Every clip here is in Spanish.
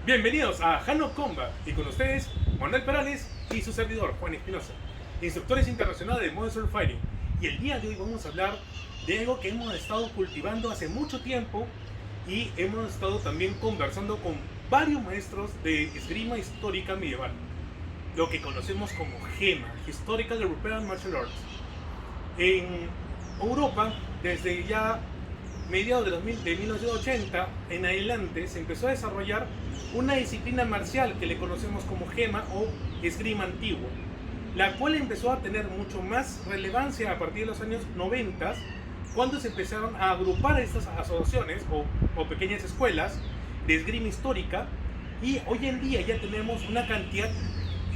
Bienvenidos a Hano Combat y con ustedes Manuel Perales y su servidor Juan Espinosa, instructores internacionales de Modern Sword Fighting. Y el día de hoy vamos a hablar de algo que hemos estado cultivando hace mucho tiempo y hemos estado también conversando con varios maestros de esgrima histórica medieval, lo que conocemos como GEMA, Historical European Martial Arts. En Europa, desde ya mediados de 1980 en adelante, se empezó a desarrollar una disciplina marcial que le conocemos como GEMA o esgrima antigua, la cual empezó a tener mucho más relevancia a partir de los años 90, cuando se empezaron a agrupar estas asociaciones o pequeñas escuelas de esgrima histórica, y hoy en día ya tenemos una cantidad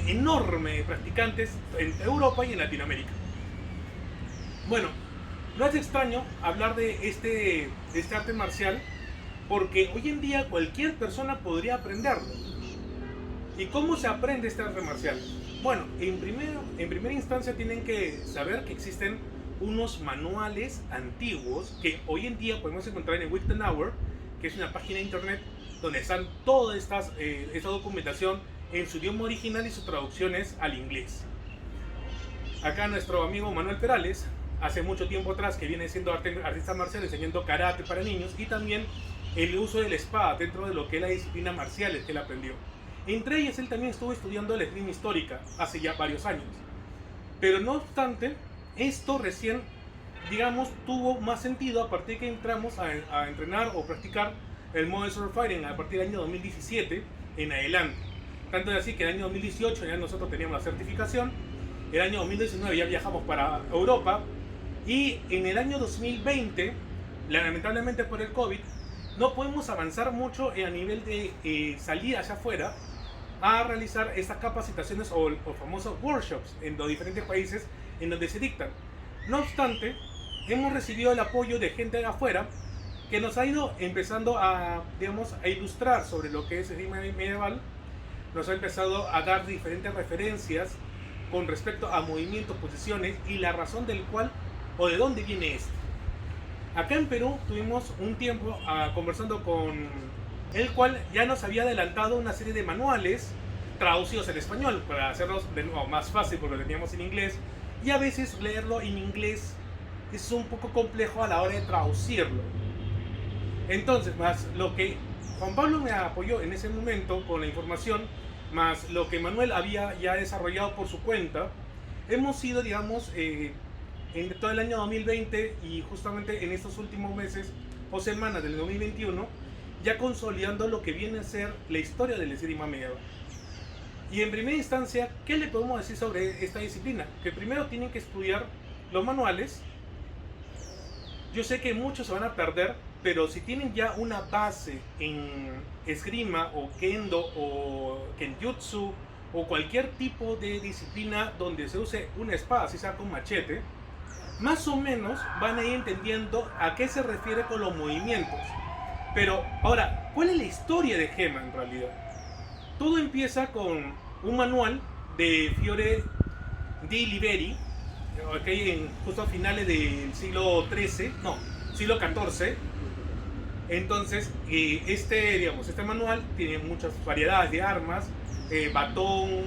enorme de practicantes en Europa y en Latinoamérica. Bueno, no es extraño hablar de este arte marcial, porque hoy en día cualquier persona podría aprenderlo. ¿Y cómo se aprende este arte marcial? Bueno, en primera instancia tienen que saber que existen unos manuales antiguos que hoy en día podemos encontrar en Wiktenauer, que es una página de internet donde están toda esta documentación en su idioma original y sus traducciones al inglés. Acá nuestro amigo Manuel Perales, hace mucho tiempo atrás, que viene siendo artista marcial, enseñando karate para niños y también el uso de la espada dentro de lo que es la disciplina marcial que él aprendió. Entre ellas, él también estuvo estudiando la esgrima histórica hace ya varios años. Pero no obstante, esto recién, digamos, tuvo más sentido a partir de que entramos a entrenar o practicar el Modern Sword Fighting a partir del año 2017 en adelante. Tanto es así que en el año 2018 ya nosotros teníamos la certificación, el año 2019 ya viajamos para Europa, y en el año 2020, lamentablemente por el COVID, no podemos avanzar mucho a nivel de salir hacia afuera a realizar estas capacitaciones o famosos workshops en los diferentes países en donde se dictan. No obstante, hemos recibido el apoyo de gente de afuera que nos ha ido empezando a, digamos, a ilustrar sobre lo que es el esgrima medieval. Nos ha empezado a dar diferentes referencias con respecto a movimientos, posiciones y la razón del cual o de dónde viene esto. Acá en Perú tuvimos un tiempo conversando con el cual ya nos había adelantado una serie de manuales traducidos en español para hacerlos de nuevo más fácil, porque lo teníamos en inglés y a veces leerlo en inglés es un poco complejo a la hora de traducirlo. Entonces, más lo que Juan Pablo me apoyó en ese momento con la información, más lo que Manuel había ya desarrollado por su cuenta, hemos ido, digamos, en todo el año 2020 y justamente en estos últimos meses o semanas del 2021, ya consolidando lo que viene a ser la historia del esgrima medieval. Y en primera instancia, ¿qué le podemos decir sobre esta disciplina? Que primero tienen que estudiar los manuales. Yo sé que muchos se van a perder, pero si tienen ya una base en esgrima o kendo o kenjutsu o cualquier tipo de disciplina donde se use una espada, si sea con machete, más o menos van a ir entendiendo a qué se refiere con los movimientos. Pero ahora, ¿cuál es la historia de GEMA en realidad? Todo empieza con un manual de Fiore di Liberi, justo a finales del siglo XIII, no, siglo XIV. Entonces, este manual tiene muchas variedades de armas, batón,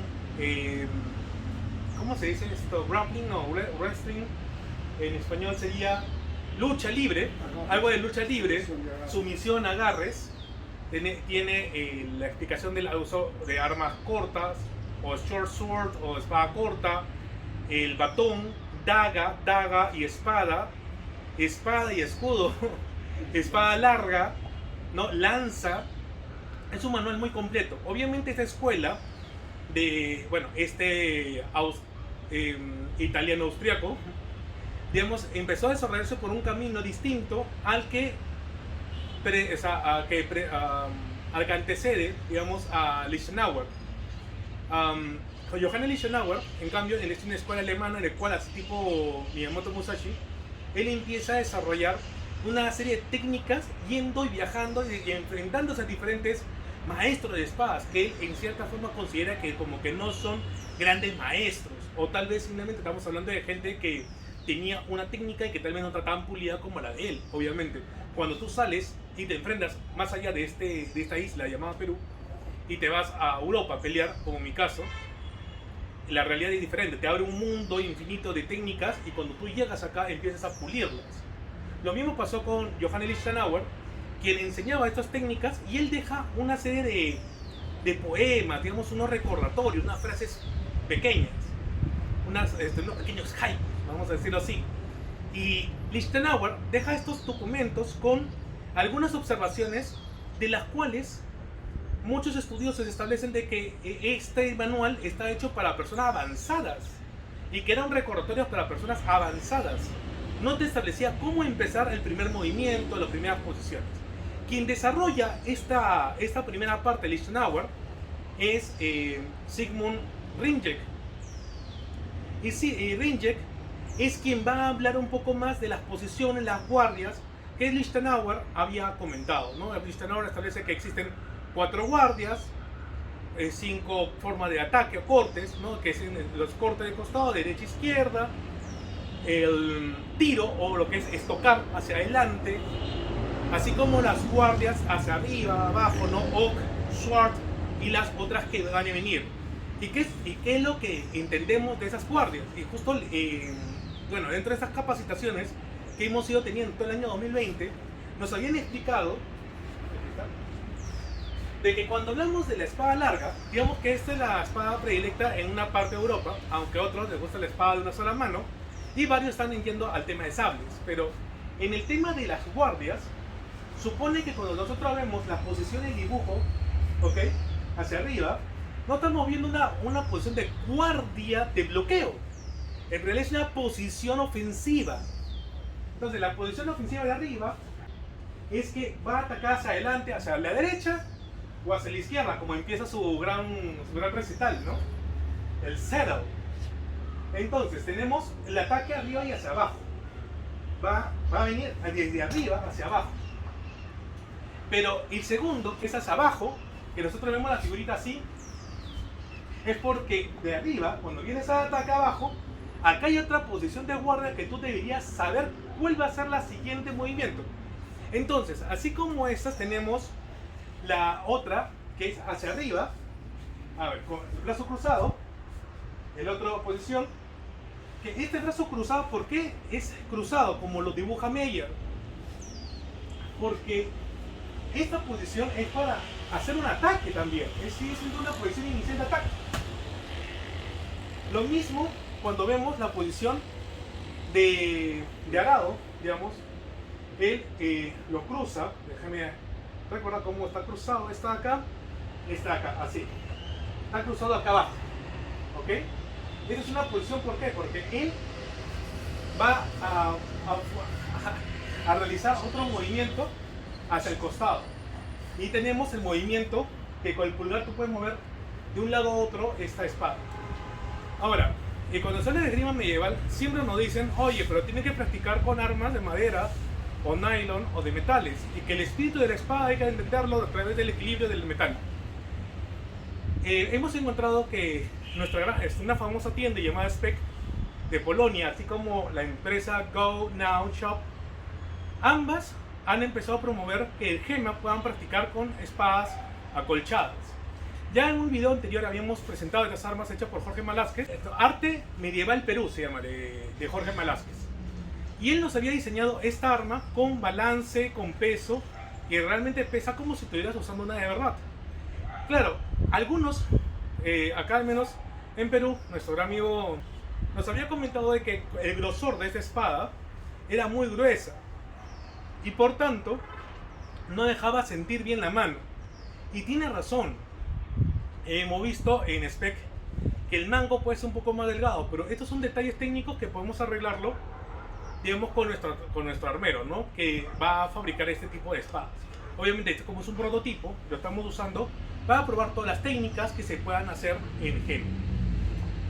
¿cómo se dice esto? Grappling o wrestling. En español sería lucha libre, algo de lucha libre, sumisión, agarres. Tiene la explicación del uso de armas cortas, o short sword, o espada corta, el batón, daga y espada y escudo, espada larga, ¿no? Lanza. Es un manual muy completo. Obviamente esta escuela de, bueno, italiano austriaco, digamos, empezó a desarrollarse por un camino distinto al que antecede, digamos, a Lichtenauer. Johannes Lichtenauer, en cambio, en una escuela alemana en la cual, así tipo Miyamoto Musashi, él empieza a desarrollar una serie de técnicas yendo y viajando y enfrentándose a diferentes maestros de espadas que él en cierta forma considera que como que no son grandes maestros, o tal vez simplemente estamos hablando de gente que tenía una técnica y que tal vez no está tan pulida como la de él. Obviamente, cuando tú sales y te enfrentas más allá de esta isla llamada Perú, y te vas a Europa a pelear, como en mi caso, la realidad es diferente, te abre un mundo infinito de técnicas y cuando tú llegas acá empiezas a pulirlas. Lo mismo pasó con Johannes Lichtenauer, quien enseñaba estas técnicas y él deja una serie de poemas, digamos unos recordatorios, unas frases pequeñas, unos pequeños hype, vamos a decirlo así. Y Lichtenauer deja estos documentos con algunas observaciones de las cuales muchos estudiosos establecen de que este manual está hecho para personas avanzadas y que eran recordatorios para personas avanzadas. No te establecía cómo empezar el primer movimiento, las primeras posiciones. Quien desarrolla esta primera parte de Lichtenauer es Sigmund Ringek. Y Ringek es quien va a hablar un poco más de las posiciones, las guardias que Lichtenauer había comentado, ¿no? Lichtenauer establece que existen 4 guardias, 5 formas de ataque o cortes, ¿no? Que es los cortes de costado, derecha, izquierda, el tiro o lo que es estocar hacia adelante, así como las guardias hacia arriba, abajo, ¿no? Oak, Sword y las otras que van a venir. ¿Y qué es lo que entendemos de esas guardias? Y justo, bueno, dentro de esas capacitaciones que hemos ido teniendo todo el año 2020, nos habían explicado de que cuando hablamos de la espada larga, digamos que esta es la espada predilecta en una parte de Europa, aunque a otros les gusta la espada de una sola mano, y varios están yendo al tema de sables. Pero en el tema de las guardias, supone que cuando nosotros vemos la posición del dibujo, ¿ok?, hacia arriba, no estamos viendo una posición de guardia de bloqueo. En realidad es una posición ofensiva. Entonces la posición ofensiva de arriba es que va a atacar hacia adelante, hacia la derecha o hacia la izquierda, como empieza su gran recital, ¿no? El settle. Entonces tenemos el ataque arriba y hacia abajo. Va a venir desde arriba hacia abajo. Pero el segundo, que es hacia abajo, que nosotros vemos la figurita así, es porque de arriba, cuando vienes a atacar abajo, acá hay otra posición de guardia que tú deberías saber cuál va a ser la siguiente movimiento. Entonces, así como estas, tenemos la otra que es hacia arriba, a ver, con el brazo cruzado, en la otra posición, que este brazo cruzado, ¿por qué es cruzado como lo dibuja Meyer? Porque esta posición es para hacer un ataque también, es siendo una posición inicial de ataque. Lo mismo cuando vemos la posición de arado, digamos, él lo cruza, déjame recordar cómo está cruzado, está acá, así, está cruzado acá abajo, ¿ok? Esa es una posición, ¿por qué? Porque él va a realizar otro movimiento hacia el costado. Y tenemos el movimiento que con el pulgar tú puedes mover de un lado a otro esta espada. Ahora, cuando sale de esgrima medieval, siempre nos dicen, oye, pero tiene que practicar con armas de madera, o nylon, o de metales, y que el espíritu de la espada hay que entenderlo a través del equilibrio del metal. Hemos encontrado que una famosa tienda llamada Spec de Polonia, así como la empresa Go Now Shop, ambas han empezado a promover que el GEMA puedan practicar con espadas acolchadas. Ya en un video anterior habíamos presentado estas armas hechas por Jorge Malásquez, Arte Medieval Perú se llama, de Jorge Malásquez. Y él nos había diseñado esta arma con balance, con peso, y realmente pesa como si estuvieras usando una de verdad. Claro, algunos, acá al menos en Perú, nuestro gran amigo nos había comentado de que el grosor de esta espada era muy gruesa y por tanto no dejaba sentir bien la mano. Y tiene razón. Hemos visto en Spec que el mango puede ser un poco más delgado, pero estos son detalles técnicos que podemos arreglarlo, digamos, con nuestro armero, ¿no?, que va a fabricar este tipo de espadas. Obviamente, como es un prototipo, lo estamos usando para probar todas las técnicas que se puedan hacer en GEM.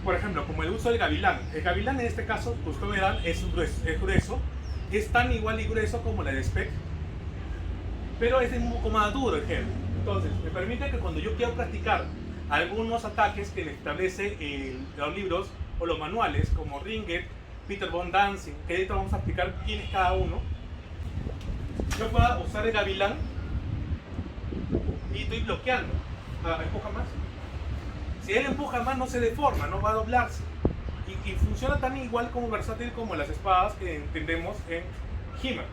Por ejemplo, como el uso del gavilán. El gavilán en este caso, pues ustedes verán, es grueso, es tan igual y grueso como la de Spec, pero es un poco más duro el GEM. Entonces, me permite que cuando yo quiero practicar algunos ataques que establece los libros o los manuales, como Ringek, Peter von Danzig, que ahorita vamos a explicar quién es cada uno, yo pueda usar el gavilán y estoy bloqueando. Empuja más. Si él empuja más, no se deforma, no va a doblarse. Y funciona tan igual como versátil como las espadas que entendemos en He-Man.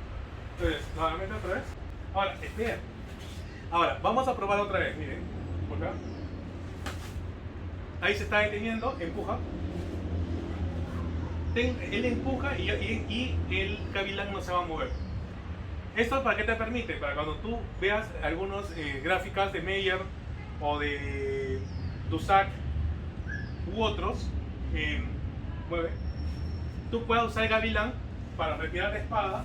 Entonces, nuevamente otra vez. Ahora, espera. Ahora, vamos a probar otra vez, miren. Por acá. Ahí se está deteniendo, empuja. Él empuja y el Gavilán no se va a mover. ¿Esto para qué te permite? Para cuando tú veas algunas gráficas de Meyer o de Dusac u otros, mueve, tú puedes usar el Gavilán para retirar la espada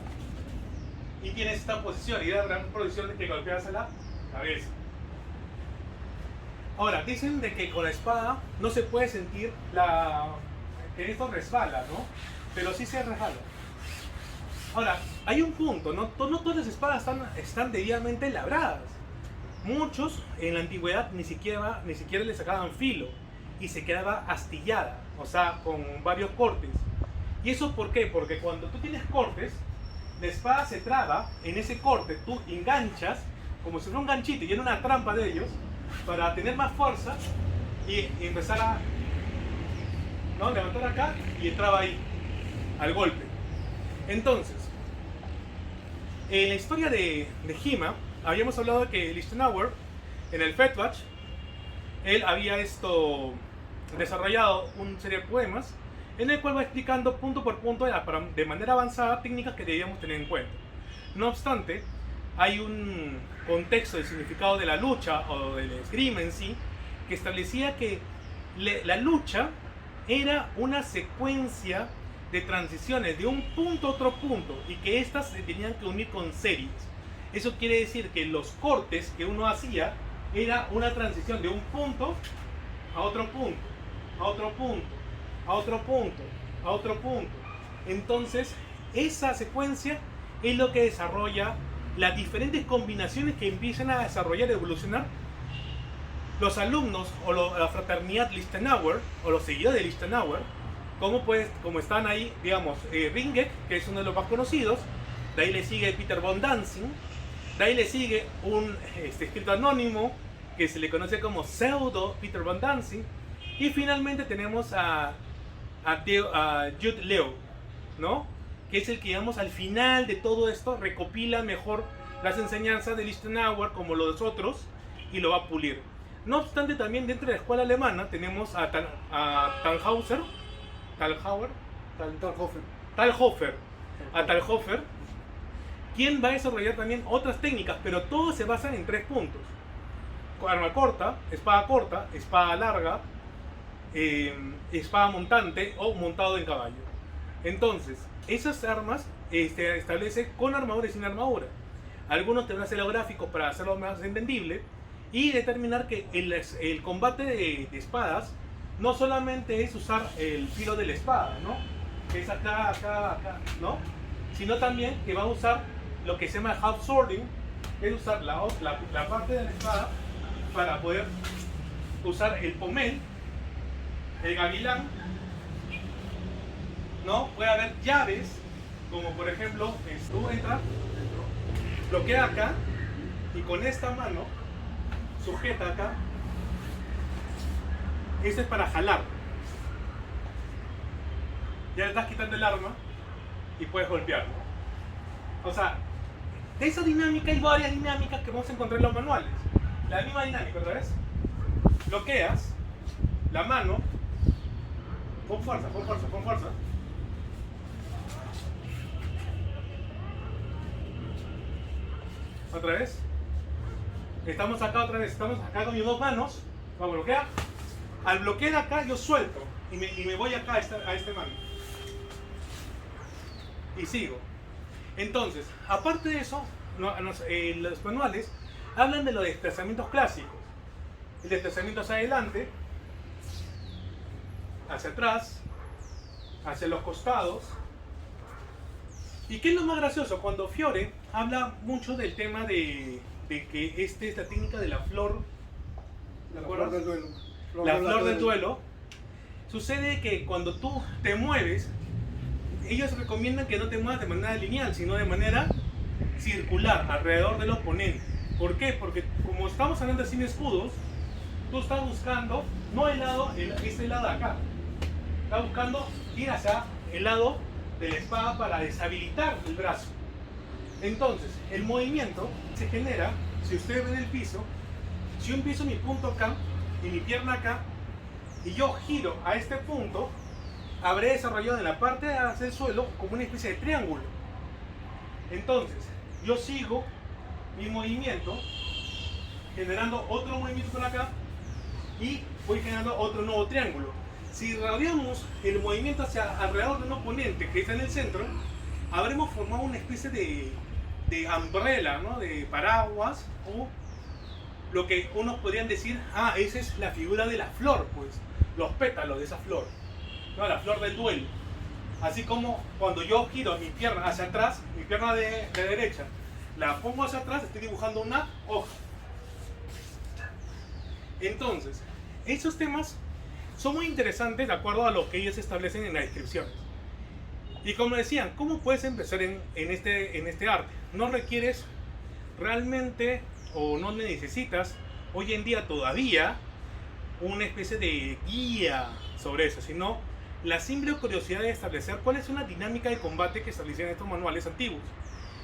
y tienes esta posición y la gran posición de que golpeas a la cabeza. Ahora, dicen de que con la espada no se puede sentir que esto resbala, ¿no? Pero sí se resbala. Ahora, hay un punto, no todas las espadas están debidamente labradas. Muchos en la antigüedad ni siquiera le sacaban filo y se quedaba astillada, o sea, con varios cortes. ¿Y eso por qué? Porque cuando tú tienes cortes, la espada se traba en ese corte, tú enganchas como si fuera un ganchito y era una trampa de ellos para tener más fuerza y empezar a levantar acá y entraba ahí al golpe. Entonces, en la historia de He-Man habíamos hablado de que Lichtenauer en el Fetwatch él había desarrollado una serie de poemas en el cual va explicando punto por punto de manera avanzada técnicas que debíamos tener en cuenta. No obstante, hay un contexto del significado de la lucha o del esgrima en sí que establecía que la lucha era una secuencia de transiciones de un punto a otro punto y que éstas se tenían que unir con series. Eso quiere decir que los cortes que uno hacía era una transición de un punto a otro punto, a otro punto, a otro punto, a otro punto. Entonces, esa secuencia es lo que desarrolla las diferentes combinaciones que empiezan a desarrollar y evolucionar los alumnos o la fraternidad Lichtenauer o los seguidores de Lichtenauer, como están ahí, digamos, Ringek, que es uno de los más conocidos, de ahí le sigue Peter von Danzig, de ahí le sigue un escrito anónimo que se le conoce como pseudo Peter von Danzig, y finalmente tenemos a Jude Leo, ¿no? Que es el que, digamos, al final de todo esto recopila mejor las enseñanzas de Lichtenauer como los otros y lo va a pulir. No obstante, también dentro de la escuela alemana tenemos a Talhofer, quien va a desarrollar también otras técnicas, pero todos se basan en 3 puntos: arma corta, espada larga, espada montante o montado en caballo. Entonces, esas armas establecen con armadura y sin armadura. Algunos te van a hacer los gráficos para hacerlo más entendible y determinar que el combate de espadas no solamente es usar el filo de la espada, ¿no? Que es acá, ¿no? Sino también que va a usar lo que se llama half swording, que es usar la parte de la espada para poder usar el pomel, el gavilán, ¿no? Puede haber llaves, como por ejemplo, tú entras, bloquea acá y con esta mano sujeta acá. Este es para jalar. Ya le estás quitando el arma y puedes golpear. O sea, de esa dinámica hay varias dinámicas que vamos a encontrar en los manuales. La misma dinámica, otra vez. Bloqueas la mano con fuerza, con fuerza, con fuerza. Otra vez. Estamos acá otra vez. Estamos acá con mis 2 manos. Vamos a bloquear. Al bloquear acá yo suelto y me voy acá a este mano. Y sigo. Entonces, aparte de eso, los manuales hablan de los desplazamientos clásicos. El desplazamiento hacia adelante, hacia atrás, hacia los costados. ¿Y qué es lo más gracioso? Cuando Fiore habla mucho del tema de que es la técnica de la flor, ¿de acuerdo? Del duelo. La flor del duelo. Sucede que cuando tú te mueves, ellos recomiendan que no te muevas de manera lineal, sino de manera circular, alrededor del oponente. ¿Por qué? Porque como estamos hablando de sin escudos, tú estás buscando, no este lado de acá, estás buscando ir hacia el lado de la espada para deshabilitar el brazo. Entonces, el movimiento se genera, si ustedes ven el piso, si yo empiezo mi punto acá y mi pierna acá, y yo giro a este punto, habré desarrollado en la parte del suelo como una especie de triángulo. Entonces, yo sigo mi movimiento, generando otro movimiento por acá, y voy generando otro nuevo triángulo. Si rodeamos el movimiento hacia alrededor de un oponente que está en el centro, habremos formado una especie de umbrella, ¿no? De paraguas, o lo que unos podrían decir, esa es la figura de la flor, pues, los pétalos de esa flor, ¿no? La flor del duelo. Así como cuando yo giro mi pierna hacia atrás, mi pierna de derecha, la pongo hacia atrás, estoy dibujando una hoja. Entonces, esos temas son muy interesantes de acuerdo a lo que ellos establecen en la descripción. Y como decían, ¿cómo puedes empezar en este arte? No requieres realmente, o no necesitas hoy en día todavía una especie de guía sobre eso, sino la simple curiosidad de establecer cuál es una dinámica de combate que establecían estos manuales antiguos.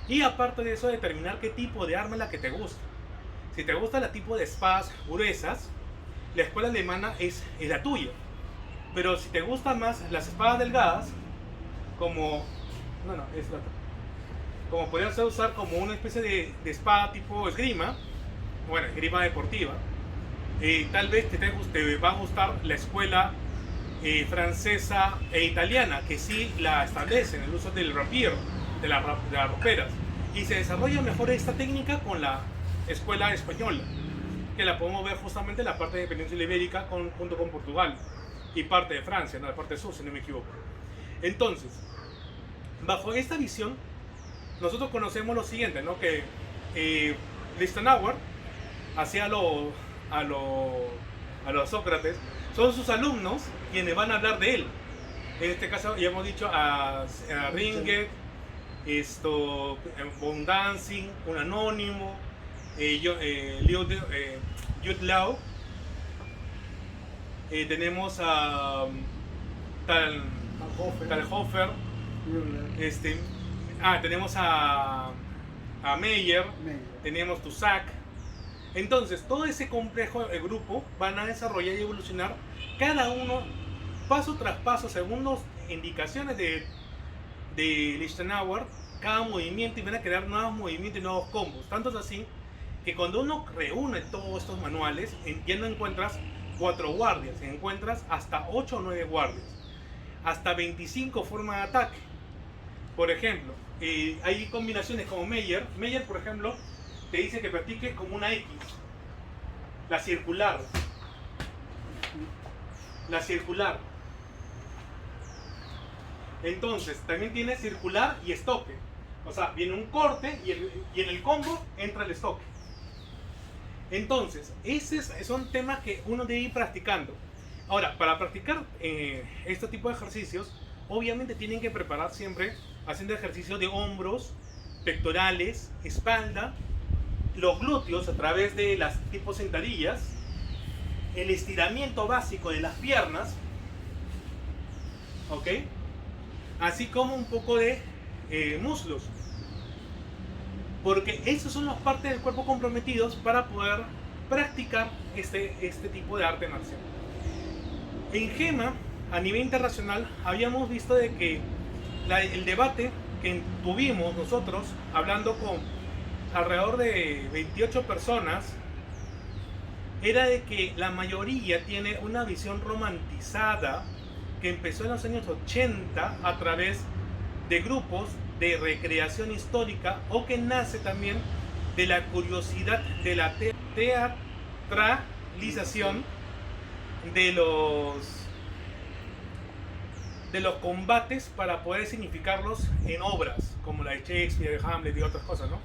Y aparte de eso, determinar qué tipo de arma es la que te gusta. Si te gusta el tipo de espadas gruesas, la escuela alemana es la tuya. Pero si te gustan más las espadas delgadas, como podrían ser usar como una especie de espada tipo esgrima, bueno, esgrima deportiva, tal vez te va a gustar la escuela francesa e italiana, que sí la establecen el uso del rapier, de las roperas, y se desarrolla mejor esta técnica con la escuela española, que la podemos ver justamente en la parte de Península Ibérica junto con Portugal y parte de Francia, ¿no? La parte sur, si no me equivoco. Entonces, bajo esta visión, nosotros conocemos lo siguiente, ¿no? Que Lichtenauer hacía a los Sócrates, son sus alumnos quienes van a hablar de él. En este caso ya hemos dicho a Ringet, Von Danzig, un anónimo, Jude Law, tenemos a Talhofer, tenemos a Meyer, tenemos Tussac. Entonces, todo ese complejo grupo van a desarrollar y evolucionar cada uno paso tras paso según las indicaciones de Lichtenauer, cada movimiento, y van a crear nuevos movimientos y nuevos combos. Tanto es así que cuando uno reúne todos estos manuales, ya no encuentras 4 guardias, encuentras hasta 8 o 9 guardias, hasta 25 formas de ataque. Por ejemplo, hay combinaciones como Meyer, por ejemplo, te dice que practiques como una X, la circular. Entonces, también tiene circular y estoque. O sea, viene un corte y en el combo entra el estoque. Entonces, esos son temas que uno debe ir practicando. Ahora, para practicar este tipo de ejercicios, obviamente tienen que preparar siempre haciendo ejercicios de hombros, pectorales, espalda, los glúteos a través de las tipo sentadillas, el estiramiento básico de las piernas, ¿ok? Así como un poco de muslos, porque esos son las partes del cuerpo comprometidos para poder practicar este tipo de arte marcial. En GEMA, a nivel internacional, habíamos visto de que el debate que tuvimos nosotros, hablando con alrededor de 28 personas, era de que la mayoría tiene una visión romantizada que empezó en los años 80 a través de grupos de recreación histórica, o que nace también de la curiosidad de la teatralización de los combates para poder significarlos en obras como la de Shakespeare, de Hamlet y otras cosas, ¿no?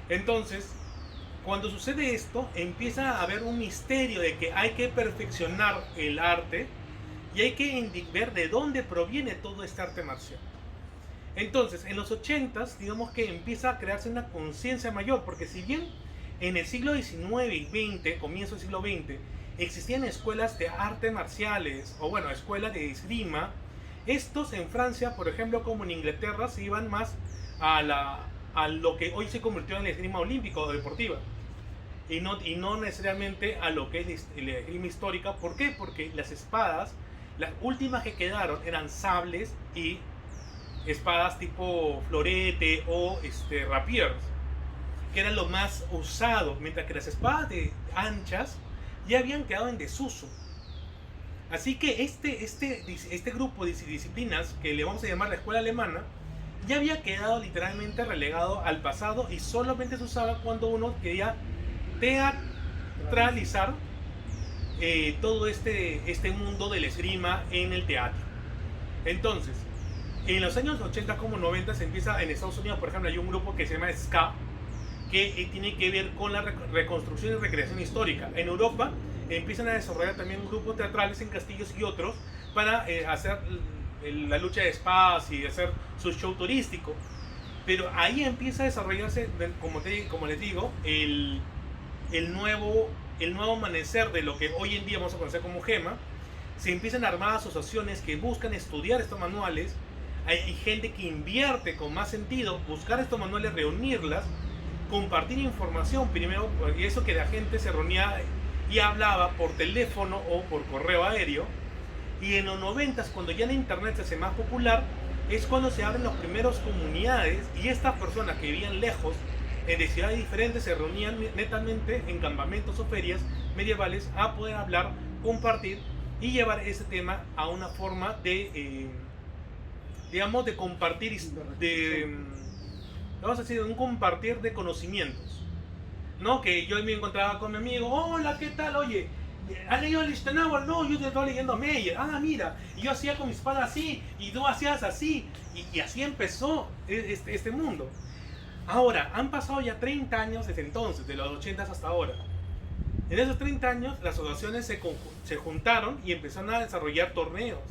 Entonces, cuando sucede esto, empieza a haber un misterio de que hay que perfeccionar el arte y hay que ver de dónde proviene todo este arte marcial. Entonces, en los 80s, digamos que empieza a crearse una conciencia mayor, porque si bien en el siglo XIX y XX, comienzo del siglo XX, existían escuelas de artes marciales, o bueno, escuelas de esgrima. Estos en Francia, por ejemplo, como en Inglaterra, se iban más a lo que hoy se convirtió en la esgrima olímpica o deportiva. Y no necesariamente a lo que es la esgrima histórica. ¿Por qué? Porque las espadas, las últimas que quedaron eran sables y espadas tipo florete o rapiers, que eran lo más usado, mientras que las espadas anchas ya habían quedado en desuso. Así que este grupo de disciplinas, que le vamos a llamar la escuela alemana, ya había quedado literalmente relegado al pasado y solamente se usaba cuando uno quería teatralizar todo este mundo del esgrima en el teatro. Entonces, en los años 80 como 90 se empieza, en Estados Unidos por ejemplo hay un grupo que se llama SCA, que tiene que ver con la reconstrucción y recreación histórica. En Europa empiezan a desarrollar también grupos teatrales en castillos y otros para hacer la lucha de espadas y hacer su show turístico. Pero ahí empieza a desarrollarse, como les digo, el nuevo amanecer de lo que hoy en día vamos a conocer como GEMA. Se empiezan a armar asociaciones que buscan estudiar estos manuales. Hay gente que invierte con más sentido buscar estos manuales, reunirlas, compartir información primero, y eso que la gente se reunía y hablaba por teléfono o por correo aéreo. Y en los 90, cuando ya la internet se hace más popular, es cuando se abren las primeras comunidades, y estas personas que vivían lejos de ciudades diferentes se reunían netamente en campamentos o ferias medievales a poder hablar, compartir y llevar ese tema a una forma de digamos, de compartir, vamos a decir, un compartir de conocimientos, ¿no? Que yo me encontraba con mi amigo, hola, ¿qué tal? Oye, ¿has leído Lichtenauer? No, yo te estoy leyendo Meyer. Ah, mira, y yo hacía con mi espada así, y tú hacías así, y así empezó este mundo. Ahora, han pasado ya 30 años desde entonces, de los 80 hasta ahora. En esos 30 años, las asociaciones se juntaron y empezaron a desarrollar torneos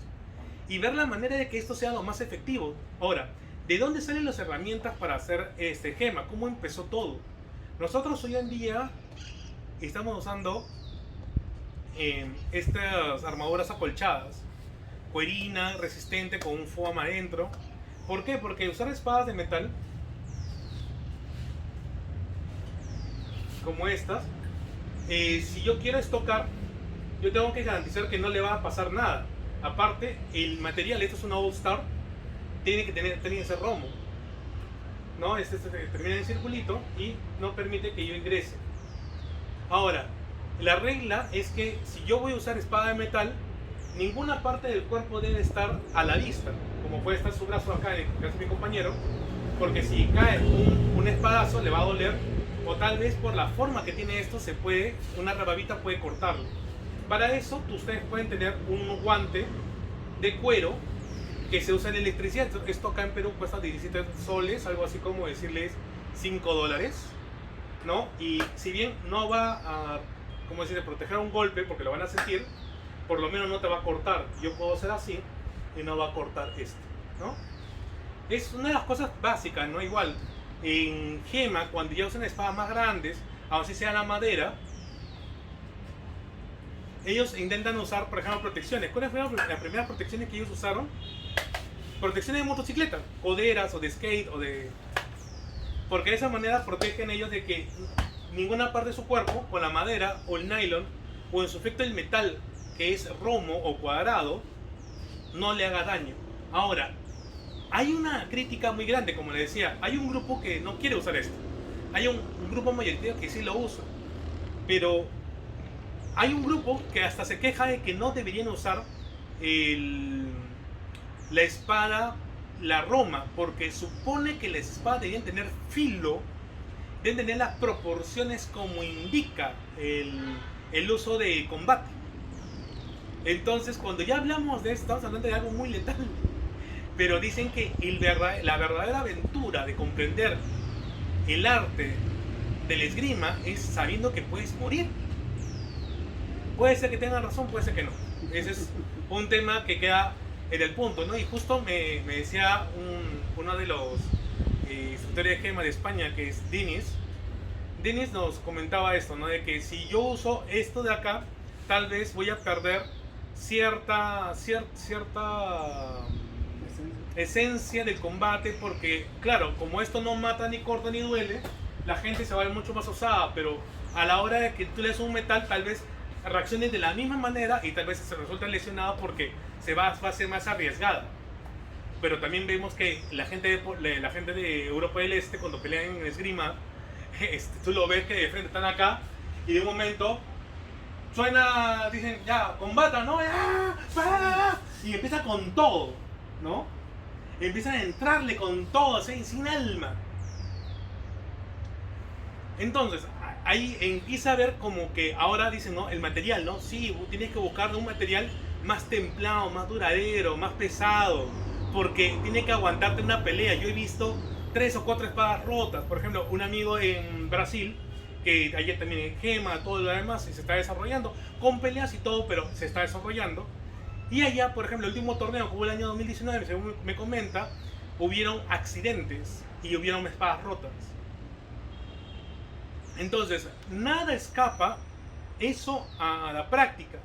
y ver la manera de que esto sea lo más efectivo. Ahora, ¿de dónde salen las herramientas para hacer GEMA? ¿Cómo empezó todo? Nosotros hoy en día estamos usando estas armaduras acolchadas, cuerina, resistente, con un foam adentro. ¿Por qué? Porque usar espadas de metal como estas, si yo quiero estocar, yo tengo que garantizar que no le va a pasar nada. Aparte, el material, esto es una All Star, tiene que ser romo, ¿no? Este termina en circulito y no permite que yo ingrese. Ahora, la regla es que si yo voy a usar espada de metal, ninguna parte del cuerpo debe estar a la vista, como puede estar su brazo acá, en el caso de mi compañero, porque si cae un espadazo le va a doler, o tal vez por la forma que tiene esto, una rababita puede cortarlo. Para eso, ustedes pueden tener un guante de cuero que se usa en electricidad. Esto acá en Perú cuesta 17 soles, algo así como decirles $5, ¿no? Y si bien no va a, como decir, proteger un golpe, porque lo van a sentir, por lo menos no te va a cortar. Yo puedo hacer así y no va a cortar esto, ¿no? Es una de las cosas básicas, ¿no? Igual, en GEMA, cuando ya usan espadas más grandes, aun si sea la madera, ellos intentan usar, por ejemplo, protecciones. ¿Cuáles fueron las primeras protecciones que ellos usaron? Protecciones de motocicleta, coderas o de skate porque de esa manera protegen ellos de que ninguna parte de su cuerpo, con la madera o el nylon, o en su efecto el metal, que es romo o cuadrado, no le haga daño. Ahora, hay una crítica muy grande, como le decía, hay un grupo que no quiere usar esto. Hay un grupo mayoritario que sí lo usa, pero hay un grupo que hasta se queja de que no deberían usar la espada, la roma, porque supone que las espadas deberían tener filo, deben tener las proporciones como indica el uso de combate. Entonces, cuando ya hablamos de esto, estamos hablando de algo muy letal. Pero dicen que la verdadera aventura de comprender el arte del esgrima es sabiendo que puedes morir. Puede ser que tengan razón, puede ser que no. Ese es un tema que queda en el punto, ¿no? Y justo me decía uno de los instructores de GEMA de España, que es Dinis, Denis nos comentaba esto, ¿no? De que si yo uso esto de acá, tal vez voy a perder cierta esencia del combate, porque claro, como esto no mata ni corta ni duele, la gente se va a ver mucho más osada, pero a la hora de que tú le das un metal, tal vez reaccione de la misma manera y tal vez se resulta lesionado porque va a ser más arriesgada. Pero también vemos que la gente de Europa del Este, cuando pelean en esgrima, tú lo ves que de frente están acá y de un momento suena, dicen ya, combata, ¿no? ¡Ah! ¡Ah! Y empieza con todo, ¿no? Empiezan a entrarle con todo, así, sin alma. Entonces, ahí empieza a ver como que ahora dicen, ¿no? El material, ¿no? Sí, tienes que buscar un material más templado, más duradero, más pesado, porque tiene que aguantarte una pelea. Yo he visto 3 o 4 espadas rotas. Por ejemplo, un amigo en Brasil, que ayer también en Gema, todo lo demás, y se está desarrollando, con peleas y todo, pero se está desarrollando. Y allá, por ejemplo, el último torneo que hubo el año 2019, según me comenta, hubieron accidentes y hubieron espadas rotas. Entonces, nada escapa eso a la práctica.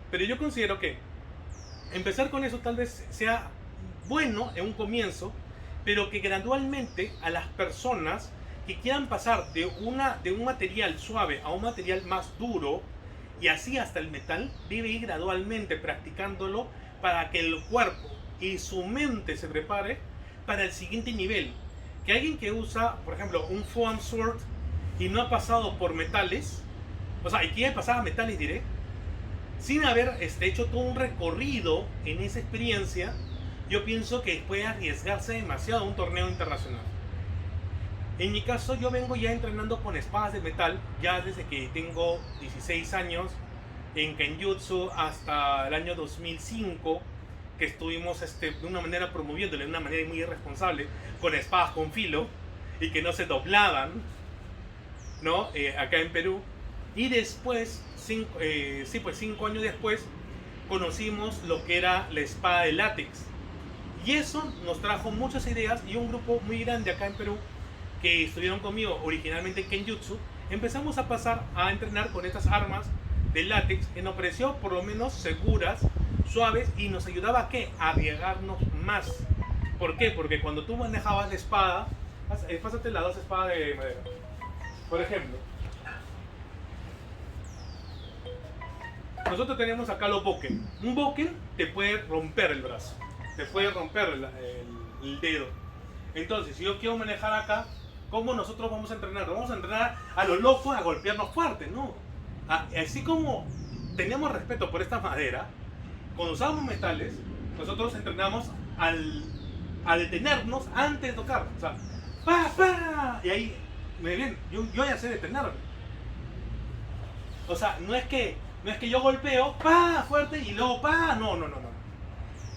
Pero yo considero que empezar con eso tal vez sea bueno en un comienzo, pero que gradualmente a las personas que quieran pasar de un material suave a un material más duro, y así hasta el metal, debe ir gradualmente practicándolo para que el cuerpo y su mente se prepare para el siguiente nivel. Que alguien que usa, por ejemplo, un foam sword y no ha pasado por metales, o sea, y quiere pasar a metales, diré, sin haber hecho todo un recorrido en esa experiencia, yo pienso que puede arriesgarse demasiado a un torneo internacional. En mi caso, yo vengo ya entrenando con espadas de metal ya desde que tengo 16 años en Kenjutsu hasta el año 2005, que estuvimos de una manera promoviéndole de una manera muy irresponsable con espadas con filo y que no se doblaban, ¿no? Acá en Perú. Y después, 5 años después, conocimos lo que era la espada de látex. Y eso nos trajo muchas ideas, y un grupo muy grande acá en Perú que estuvieron conmigo originalmente en Kenjutsu, empezamos a pasar a entrenar con estas armas de látex que nos pareció por lo menos seguras, suaves, y nos ayudaba ¿a qué? A arriesgarnos más. ¿Por qué? Porque cuando tú manejabas la espada, pásate las 2 espadas de madera. Por ejemplo, nosotros tenemos acá los bokken. Un bokken te puede romper el brazo, te puede romper el dedo. Entonces, si yo quiero manejar acá, ¿cómo nosotros vamos a entrenar? Vamos a entrenar a lo loco, a golpearnos fuerte, ¿no? Así como teníamos respeto por esta madera, cuando usábamos metales, nosotros entrenamos a detenernos antes de tocar. O sea, ¡pa, pa! Y ahí, yo ya sé detenerme. O sea, no es que yo golpeo, ¡pa! Fuerte y luego ¡pa! No.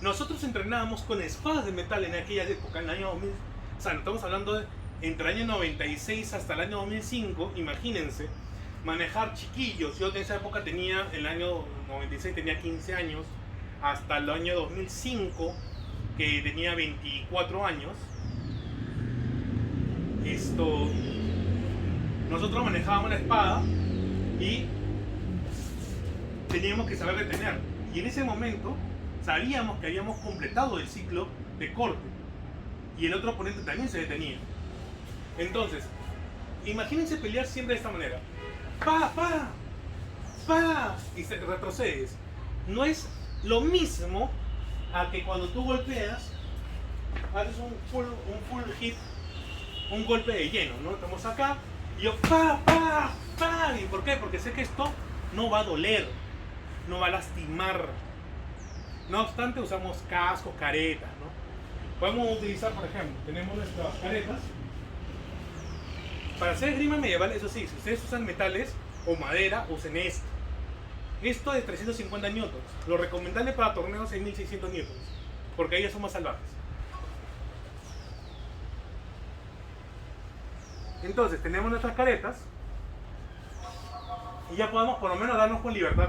Nosotros entrenábamos con espadas de metal en aquella época, en el año 2000. O sea, estamos hablando de entre el año 96 hasta el año 2005, imagínense, manejar chiquillos. Yo en esa época en el año 96 tenía 15 años, hasta el año 2005, que tenía 24 años. Nosotros manejábamos la espada y teníamos que saber detener. Y en ese momento sabíamos que habíamos completado el ciclo de corte y el otro oponente también se detenía. Entonces, imagínense pelear siempre de esta manera. ¡Pa, pa! ¡Pa! Y retrocedes. No es lo mismo a que cuando tú golpeas, haces un full hit, un golpe de lleno, ¿no? Estamos acá y yo ¡pa, pa, pa! ¿Y por qué? Porque sé que esto no va a doler, no va a lastimar. No obstante, usamos cascos, caretas, ¿no? Podemos utilizar, por ejemplo, tenemos nuestras caretas. Para hacer esgrima medieval, eso sí, si ustedes usan metales o madera, usen esto. Esto de 350 newtons. Lo recomendable para torneos es 1600 newtons, porque ahí ya son más salvajes. Entonces, tenemos nuestras caretas y ya podemos por lo menos darnos con libertad.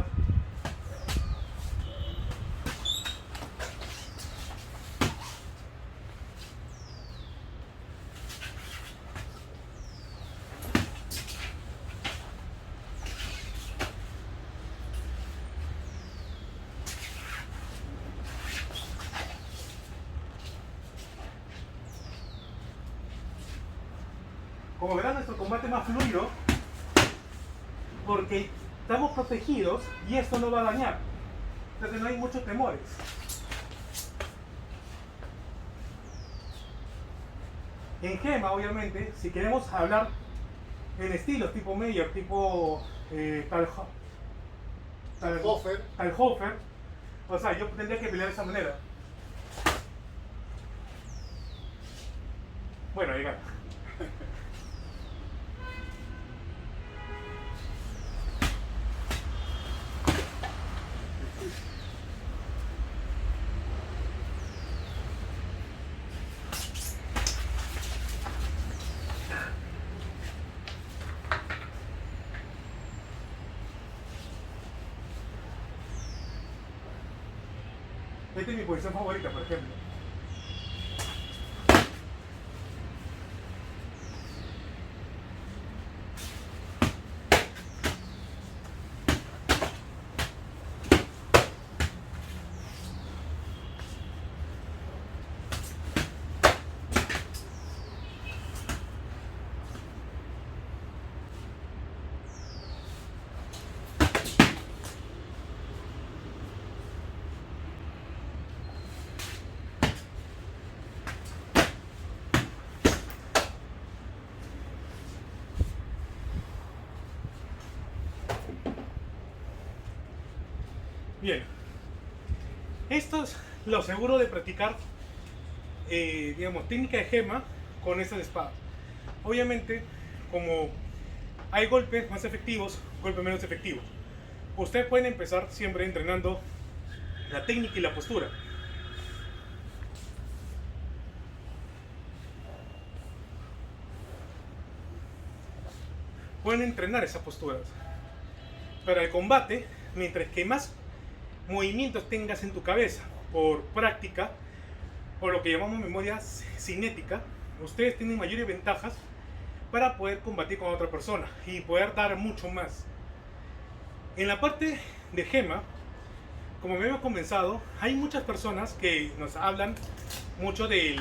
como verán, nuestro combate es más fluido porque estamos protegidos y esto no va a dañar. Entonces no hay muchos temores. En gema, obviamente, si queremos hablar en estilos tipo Mayer, tipo Talhofer, o sea, yo tendría que pelear de esa manera. Bueno, diga. Esta es mi posición favorita, por ejemplo. Bien, esto es lo seguro de practicar, digamos, técnica de gema con estas espadas. Obviamente, como hay golpes más efectivos, golpes menos efectivos, ustedes pueden empezar siempre entrenando la técnica y la postura. Pueden entrenar esas posturas. Para el combate, mientras que más movimientos tengas en tu cabeza por práctica, por lo que llamamos memoria cinética, ustedes tienen mayores ventajas para poder combatir con otra persona y poder dar mucho más. En la parte de gema, como me había comenzado, hay muchas personas que nos hablan mucho de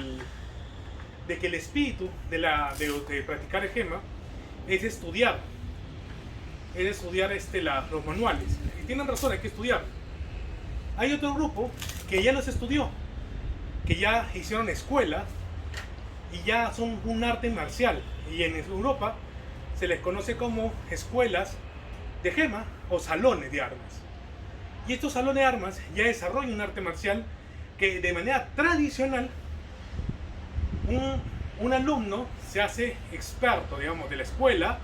que el espíritu de practicar el gema es estudiar los manuales. Y tienen razón, hay que estudiar. Hay otro grupo que ya los estudió, que ya hicieron escuela y ya son un arte marcial. Y en Europa se les conoce como escuelas de gema o salones de armas. Y estos salones de armas ya desarrollan un arte marcial que de manera tradicional un alumno se hace experto, digamos, de la escuela,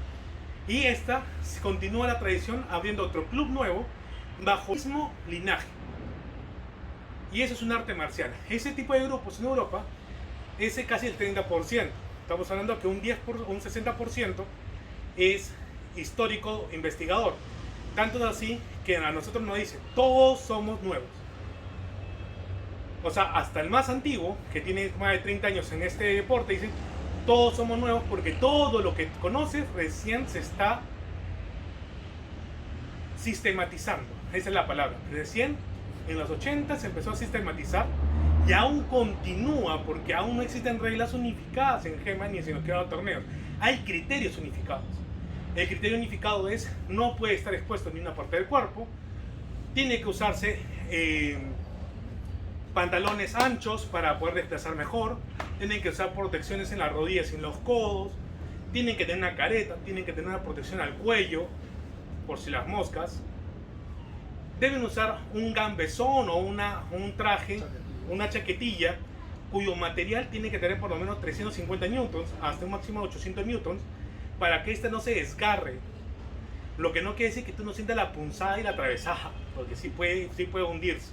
y esta continúa la tradición abriendo otro club nuevo bajo el mismo linaje. Y eso es un arte marcial. Ese tipo de grupos en Europa es casi el 30%. Estamos hablando de que un 60% es histórico investigador. Tanto es así que a nosotros nos dicen, todos somos nuevos. O sea, hasta el más antiguo, que tiene más de 30 años en este deporte, dicen, todos somos nuevos porque todo lo que conoces recién se está sistematizando. Esa es la palabra. Recién en los 80 se empezó a sistematizar y aún continúa porque aún no existen reglas unificadas en gema ni en los creados torneos. Hay criterios unificados. El criterio unificado es no puede estar expuesto en una parte del cuerpo, tiene que usarse pantalones anchos para poder desplazar mejor, tienen que usar protecciones en las rodillas y en los codos, tienen que tener una careta, tienen que tener una protección al cuello por si las moscas, deben usar un gambesón o un traje, una chaquetilla cuyo material tiene que tener por lo menos 350 newtons hasta un máximo de 800 newtons para que ésta no se desgarre. Lo que no quiere decir que tú no sientas la punzada y la atravesada, porque sí puede hundirse.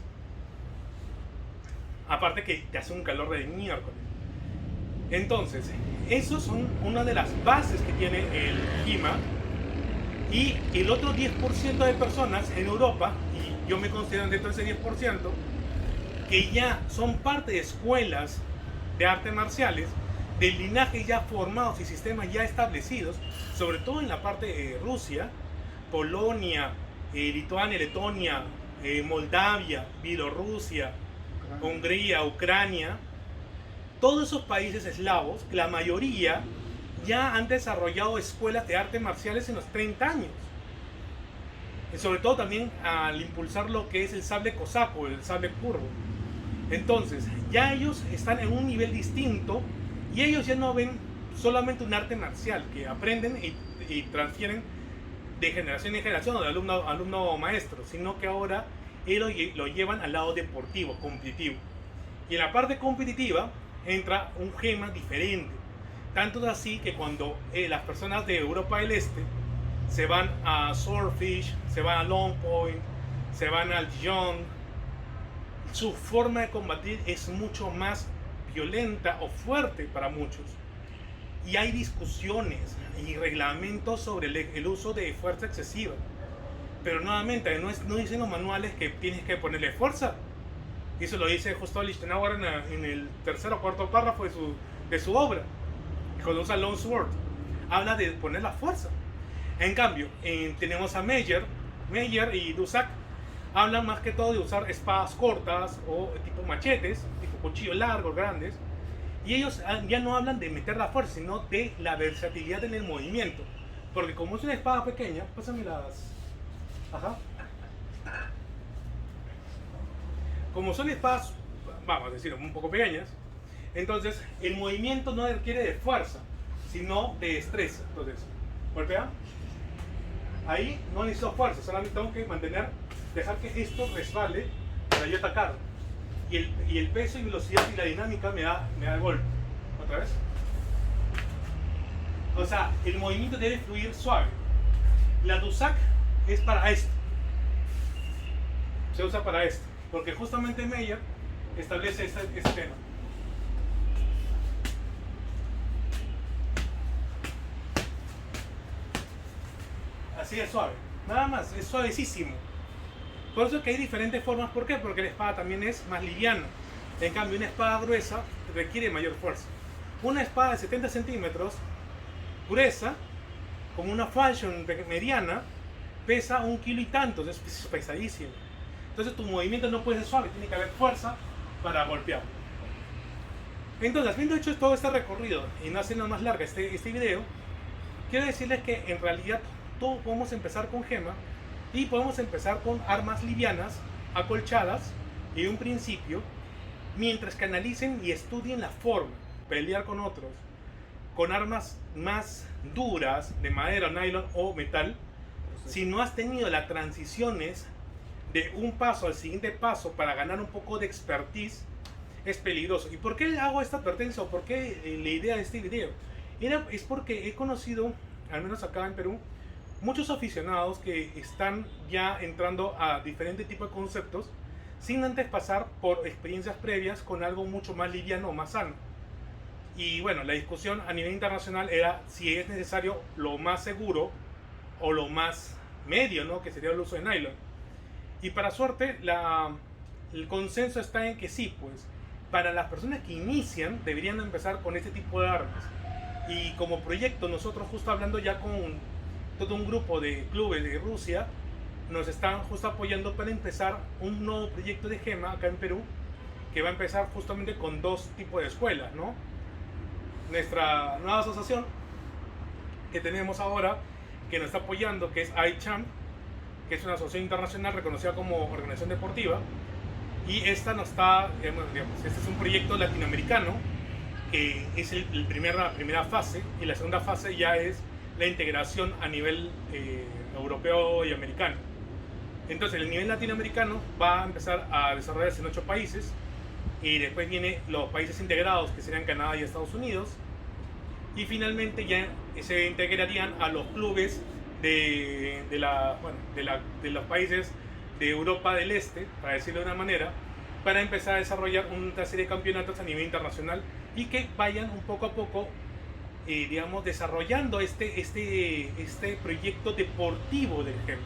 Aparte que te hace un calor de miércoles. Entonces, esos son una de las bases que tiene el GIMA. Y el otro 10% de personas en Europa, y yo me considero dentro de ese 10%, que ya son parte de escuelas de artes marciales, de linajes ya formados y sistemas ya establecidos, sobre todo en la parte de Rusia, Polonia, Lituania, Letonia, Moldavia, Bielorrusia, Hungría, Ucrania, todos esos países eslavos, la mayoría ya han desarrollado escuelas de artes marciales en los 30 años. Y sobre todo también al impulsar lo que es el sable cosaco, el sable curvo. Entonces, ya ellos están en un nivel distinto y ellos ya no ven solamente un arte marcial que aprenden y transfieren de generación en generación o de alumno a alumno maestro, sino que ahora ellos lo llevan al lado deportivo, competitivo. Y en la parte competitiva entra un GEMA diferente. Tanto así que cuando las personas de Europa del Este se van a Swordfish, se van a Long Point, se van al Dijon, su forma de combatir es mucho más violenta o fuerte para muchos. Y hay discusiones y reglamentos sobre el uso de fuerza excesiva. Pero nuevamente, no dicen los manuales que tienes que ponerle fuerza. Y eso lo dice justo Lichtenauer en el tercer o cuarto párrafo de su obra. Cuando usa Long Sword, habla de poner la fuerza. En cambio, tenemos a Meyer y Dusak, hablan más que todo de usar espadas cortas o tipo machetes, tipo cuchillos largos, grandes. Y ellos ya no hablan de meter la fuerza, sino de la versatilidad en el movimiento. Porque como es una espada pequeña, pásame las... Ajá. Como son espadas, vamos a decir, un poco pequeñas, entonces el movimiento no requiere de fuerza, sino de destreza. Entonces, golpea. Ahí no necesito fuerza, solamente tengo que dejar que esto resbale para yo atacar. Y el peso y velocidad y la dinámica me da el golpe. Otra vez. O sea, el movimiento debe fluir suave. La Dusak es para esto. Se usa para esto. Porque justamente Meyer establece este tema. Así es suave. Nada más, es suavecísimo. Por eso es que hay diferentes formas. ¿Por qué? Porque la espada también es más liviana. En cambio, una espada gruesa requiere mayor fuerza. Una espada de 70 centímetros, gruesa, como una falchion mediana, pesa 1 kilo y tantos. Es pesadísimo. Entonces tu movimiento no puede ser suave. Tiene que haber fuerza para golpear. Entonces, habiendo hecho todo este recorrido y no haciendo más larga este video, quiero decirles que en realidad todos podemos empezar con GEMA. Y podemos empezar con armas livianas, acolchadas, y un principio, mientras que analicen y estudien la forma, pelear con otros, con armas más duras, de madera, nylon o metal. Si no has tenido las transiciones de un paso al siguiente paso para ganar un poco de expertise, es peligroso. ¿Y por qué hago esta advertencia o por qué la idea de este video? Es porque he conocido, al menos acá en Perú, muchos aficionados que están ya entrando a diferentes tipos de conceptos sin antes pasar por experiencias previas con algo mucho más liviano o más sano. Y bueno, la discusión a nivel internacional era si es necesario lo más seguro o lo más medio, ¿no? Que sería el uso de nylon. Y para suerte, el consenso está en que sí, pues para las personas que inician deberían empezar con este tipo de armas. Y como proyecto, nosotros justo hablando ya con todo un grupo de clubes de Rusia, nos están justo apoyando para empezar un nuevo proyecto de GEMA acá en Perú, que va a empezar justamente con 2 tipos de escuelas, ¿no? Nuestra nueva asociación que tenemos ahora, que nos está apoyando, que es ICHAM, que es una asociación internacional reconocida como organización deportiva, y esta nos está, digamos, este es un proyecto latinoamericano, que es la primera fase, y la segunda fase ya es la integración a nivel europeo y americano. Entonces el nivel latinoamericano va a empezar a desarrollarse en 8 países y después vienen los países integrados, que serían Canadá y Estados Unidos, y finalmente ya se integrarían a los clubes de los países de Europa del Este, para decirlo de una manera, para empezar a desarrollar una serie de campeonatos a nivel internacional y que vayan un poco a poco digamos, desarrollando este proyecto deportivo del GEM.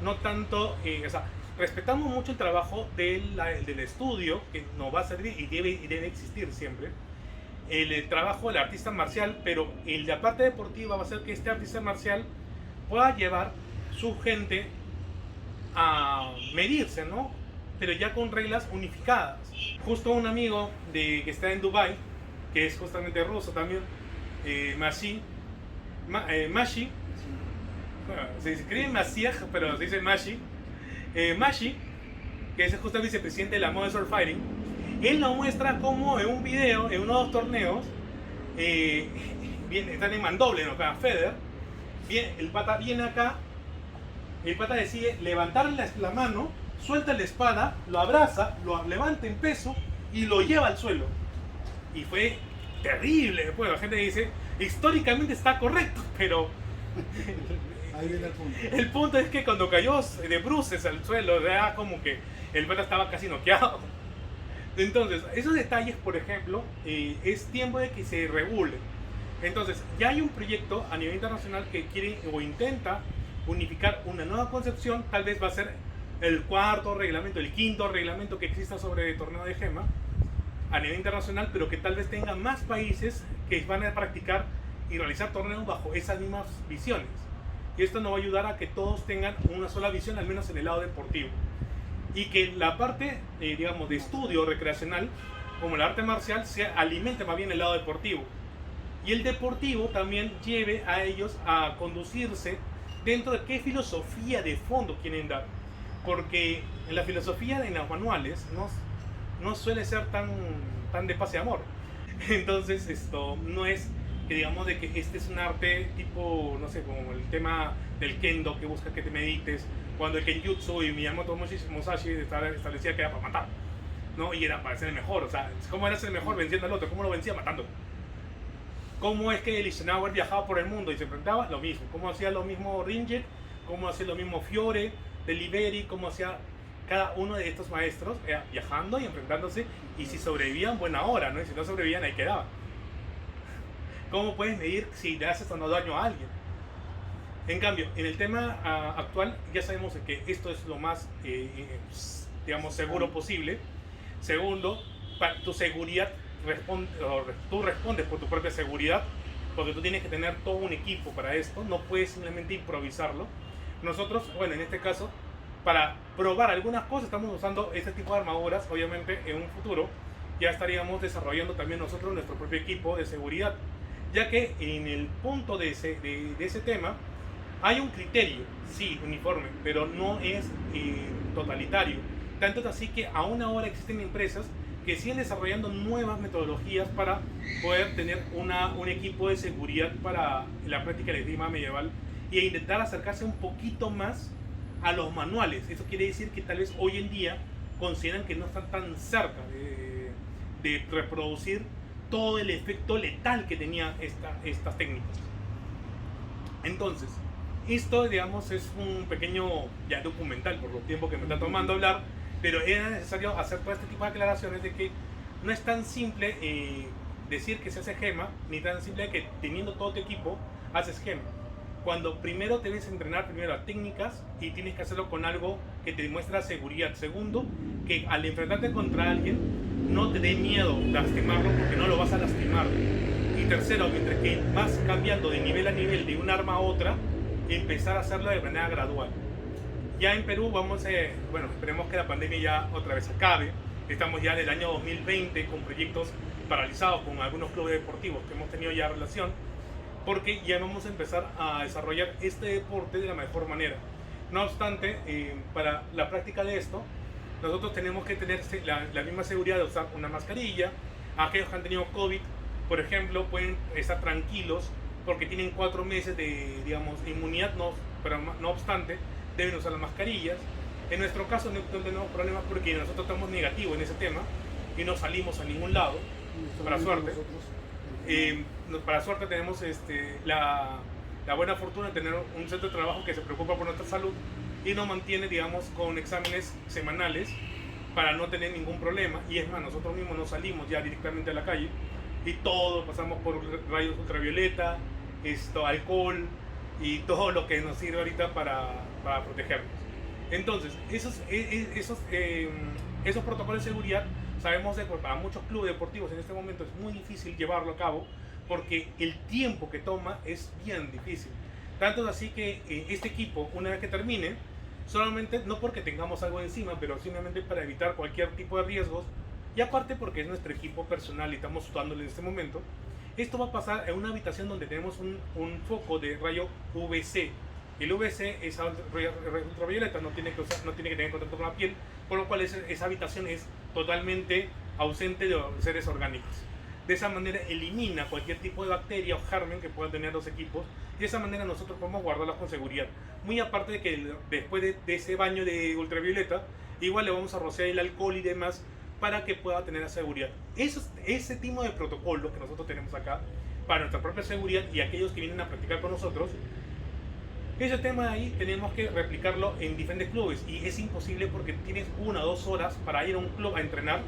No tanto, o sea, respetamos mucho el trabajo del estudio, que nos va a servir y debe existir siempre, el trabajo del artista marcial, pero la parte deportiva va a hacer que este artista marcial pueda llevar su gente a medirse, ¿no? Pero ya con reglas unificadas. Justo un amigo que está en Dubai, que es justamente ruso también, Mashi, Mashi, bueno, se escribe Masiaj, pero se dice Mashi, Mashi, que es justo el vicepresidente de la Modern Sword Fighting. Él nos muestra cómo en un video, en uno de los torneos, están en mandoble, ¿no? Feder, el pata viene acá, el pata decide levantar la mano, suelta la espada, lo abraza, lo levanta en peso y lo lleva al suelo. Y fue terrible. Después la gente dice, históricamente está correcto, pero Ahí viene el punto. el punto es que cuando cayó de bruces al suelo, era como que el pata estaba casi noqueado. Entonces, esos detalles, por ejemplo, es tiempo de que se regule. Entonces, ya hay un proyecto a nivel internacional que quiere o intenta unificar una nueva concepción. Tal vez va a ser el cuarto reglamento, el quinto reglamento que exista sobre el torneo de gema a nivel internacional, pero que tal vez tenga más países que van a practicar y realizar torneos bajo esas mismas visiones. Y esto nos va a ayudar a que todos tengan una sola visión, al menos en el lado deportivo. Y que la parte, digamos, de estudio recreacional, como el arte marcial, se alimente más bien el lado deportivo. Y el deportivo también lleve a ellos a conducirse dentro de qué filosofía de fondo quieren dar. Porque en la filosofía de los manuales no suele ser tan de paz y amor. Entonces esto no es que digamos de que este es un arte tipo, no sé, como el tema del kendo que busca que te medites, cuando el kenjutsu y Miyamoto Musashi establecía que era para matar, ¿no? Y era para ser el mejor. O sea, ¿cómo era ser el mejor venciendo al otro? ¿Cómo lo vencía? Matando. ¿Cómo es que el Eisenhower viajaba por el mundo y se enfrentaba? Lo mismo. ¿Cómo hacía lo mismo Ringet? ¿Cómo hacía lo mismo Fiore, Deliberi? ¿Cómo hacía cada uno de estos maestros? Viajando y enfrentándose, y si sobrevivían, buena hora, ¿no? Y si no sobrevivían, ahí quedaba. ¿Cómo puedes medir si le haces o no daño a alguien? En cambio, en el tema actual, ya sabemos que esto es lo más, digamos, seguro posible. Segundo, para tu seguridad, tú respondes por tu propia seguridad, porque tú tienes que tener todo un equipo para esto, no puedes simplemente improvisarlo. Nosotros, bueno, en este caso, para probar algunas cosas, estamos usando este tipo de armaduras. Obviamente, en un futuro, ya estaríamos desarrollando también nosotros nuestro propio equipo de seguridad, ya que en el punto de ese tema hay un criterio, sí, uniforme, pero no es totalitario. Tanto es así que aún ahora existen empresas que siguen desarrollando nuevas metodologías para poder tener un equipo de seguridad para la práctica de la esgrima medieval e intentar acercarse un poquito más a los manuales. Eso quiere decir que tal vez hoy en día consideran que no están tan cerca de reproducir todo el efecto letal que tenía estas técnicas. Entonces, esto, digamos, es un pequeño ya documental por los tiempos que me está tomando hablar, pero era necesario hacer todo este tipo de aclaraciones de que no es tan simple decir que se hace gema, ni tan simple que teniendo todo tu equipo haces gema. Cuando primero debes entrenar primero a técnicas y tienes que hacerlo con algo que te demuestra seguridad. Segundo, que al enfrentarte contra alguien no te dé miedo lastimarlo, porque no lo vas a lastimar. Y tercero, mientras que vas cambiando de nivel a nivel de un arma a otra, empezar a hacerlo de manera gradual. Ya en Perú bueno, esperemos que la pandemia ya otra vez acabe. Estamos ya en el año 2020 con proyectos paralizados con algunos clubes deportivos que hemos tenido ya relación, porque ya vamos a empezar a desarrollar este deporte de la mejor manera. No obstante, para la práctica de esto, nosotros tenemos que tener la misma seguridad de usar una mascarilla. Aquellos que han tenido COVID, por ejemplo, pueden estar tranquilos porque tienen 4 meses de, digamos, inmunidad, pero no obstante, deben usar las mascarillas. En nuestro caso no tenemos problemas porque nosotros estamos negativos en ese tema y no salimos a ningún lado, para suerte. Para suerte tenemos la buena fortuna de tener un centro de trabajo que se preocupa por nuestra salud y nos mantiene, digamos, con exámenes semanales para no tener ningún problema. Y es más, nosotros mismos no salimos ya directamente a la calle y todos pasamos por rayos ultravioleta, alcohol y todo lo que nos sirve ahorita para protegernos. Entonces, esos protocolos de seguridad, sabemos que para muchos clubes deportivos en este momento es muy difícil llevarlo a cabo porque el tiempo que toma es bien difícil. Tanto es así que este equipo, una vez que termine, solamente, no porque tengamos algo encima, pero simplemente para evitar cualquier tipo de riesgos, y aparte porque es nuestro equipo personal y estamos usándolo en este momento, Esto va a pasar en una habitación donde tenemos un foco de rayo UVC. El UVC es ultravioleta, no tiene que tener contacto con la piel, por lo cual esa habitación es totalmente ausente de seres orgánicos. De esa manera elimina cualquier tipo de bacteria o germen que puedan tener los equipos, y de esa manera nosotros podemos guardarlos con seguridad. Muy aparte de que después de ese baño de ultravioleta, igual le vamos a rociar el alcohol y demás para que pueda tener la seguridad. Ese tipo de protocolo que nosotros tenemos acá para nuestra propia seguridad y aquellos que vienen a practicar con nosotros, ese tema de ahí tenemos que replicarlo en diferentes clubes, y es imposible porque tienes 1 o 2 horas para ir a un club a entrenar.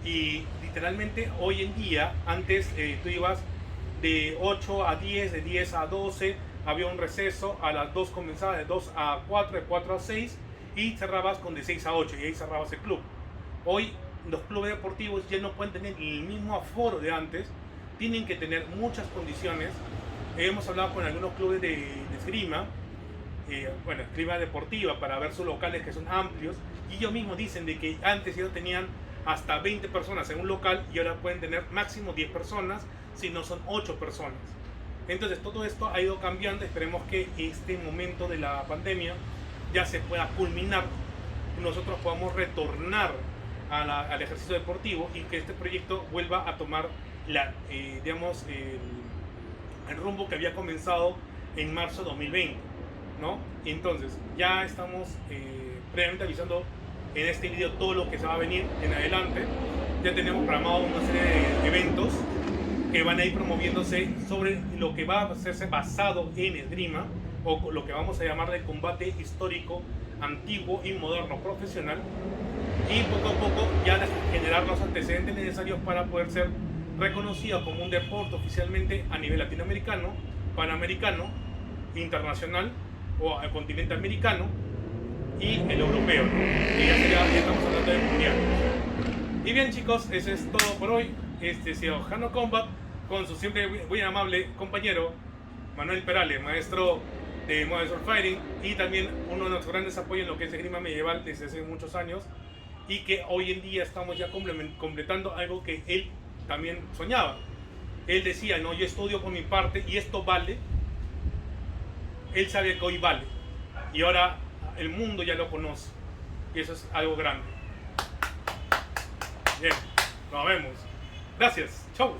Y literalmente hoy en día, antes tú ibas de 8 a 10, de 10 a 12, había un receso, a las 2 comenzaba de 2 a 4, de 4 a 6 y cerrabas con de 6 a 8 y ahí cerrabas el club. Hoy los clubes deportivos ya no pueden tener el mismo aforo de antes, tienen que tener muchas condiciones. Hemos hablado con algunos clubes de esgrima, esgrima deportiva, para ver sus locales que son amplios, y ellos mismos dicen de que antes ellos tenían hasta 20 personas en un local y ahora pueden tener máximo 10 personas, si no son 8 personas. Entonces todo esto ha ido cambiando. Esperemos que este momento de la pandemia ya se pueda culminar y nosotros podamos retornar al ejercicio deportivo, y que este proyecto vuelva a tomar el rumbo que había comenzado en marzo de 2020, ¿no? Entonces ya estamos previamente avisando en este video todo lo que se va a venir en adelante. Ya tenemos programado una serie de eventos que van a ir promoviéndose sobre lo que va a hacerse basado en esgrima, o lo que vamos a llamar de combate histórico, antiguo y moderno profesional, y poco a poco ya generar los antecedentes necesarios para poder ser reconocido como un deporte oficialmente a nivel latinoamericano, panamericano, internacional o al continente americano y el europeo, ¿no? Y ya estamos hablando del mundial. Y bien, chicos, eso es todo por hoy. Este ha sido Jano Combat con su siempre muy amable compañero Manuel Perales, maestro de Modern Sword Fighting y también uno de nuestros grandes apoyos en lo que es esgrima medieval desde hace muchos años, y que hoy en día estamos ya completando algo que él también soñaba. Él decía, no, yo estudio por mi parte y esto vale. Él sabe que hoy vale, y ahora el mundo ya lo conoce, y eso es algo grande. Bien, nos vemos. Gracias, chau.